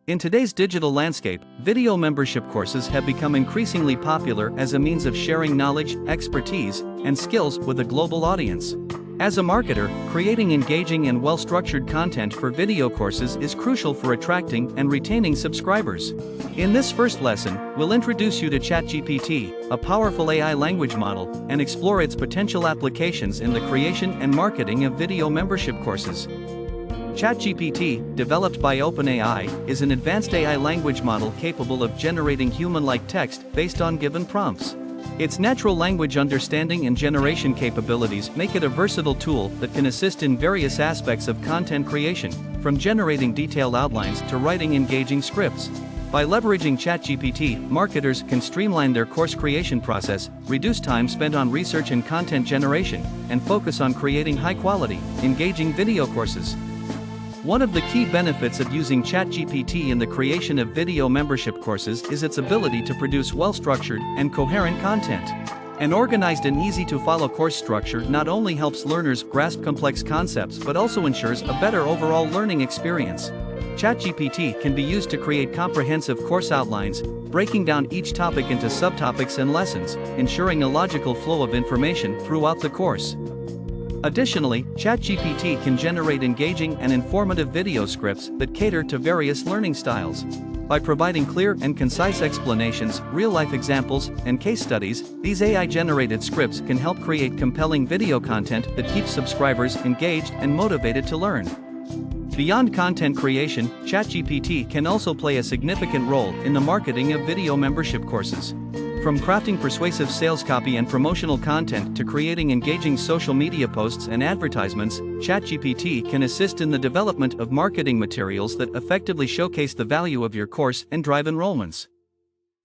In today's digital landscape, video membership courses have become increasingly popular as a means of sharing knowledge, expertise, and skills with a global audience. As a marketer, creating engaging and well-structured content for video courses is crucial for attracting and retaining subscribers. In this first lesson, we'll introduce you to ChatGPT, a powerful AI language model, and explore its potential applications in the creation and marketing of video membership courses. ChatGPT, developed by OpenAI, is an advanced AI language model capable of generating human-like text based on given prompts. Its natural language understanding and generation capabilities make it a versatile tool that can assist in various aspects of content creation, from generating detailed outlines to writing engaging scripts. By leveraging ChatGPT, marketers can streamline their course creation process, reduce time spent on research and content generation, and focus on creating high-quality, engaging video courses. One of the key benefits of using ChatGPT in the creation of video membership courses is its ability to produce well-structured and coherent content. An organized and easy-to-follow course structure not only helps learners grasp complex concepts but also ensures a better overall learning experience. ChatGPT can be used to create comprehensive course outlines, breaking down each topic into subtopics and lessons, ensuring a logical flow of information throughout the course. Additionally, ChatGPT can generate engaging and informative video scripts that cater to various learning styles. By providing clear and concise explanations, real-life examples, and case studies, these AI-generated scripts can help create compelling video content that keeps subscribers engaged and motivated to learn. Beyond content creation, ChatGPT can also play a significant role in the marketing of video membership courses. From crafting persuasive sales copy and promotional content to creating engaging social media posts and advertisements, ChatGPT can assist in the development of marketing materials that effectively showcase the value of your course and drive enrollments.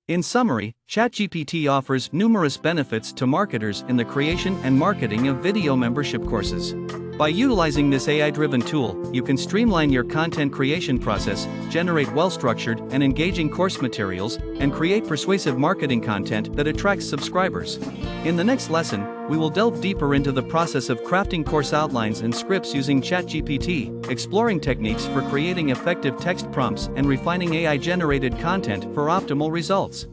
In summary, ChatGPT offers numerous benefits to marketers in the creation and marketing of video membership courses. By utilizing this AI-driven tool, you can streamline your content creation process, generate well-structured and engaging course materials, and create persuasive marketing content that attracts subscribers. In the next lesson, we will delve deeper into the process of crafting course outlines and scripts using ChatGPT, exploring techniques for creating effective text prompts and refining AI-generated content for optimal results.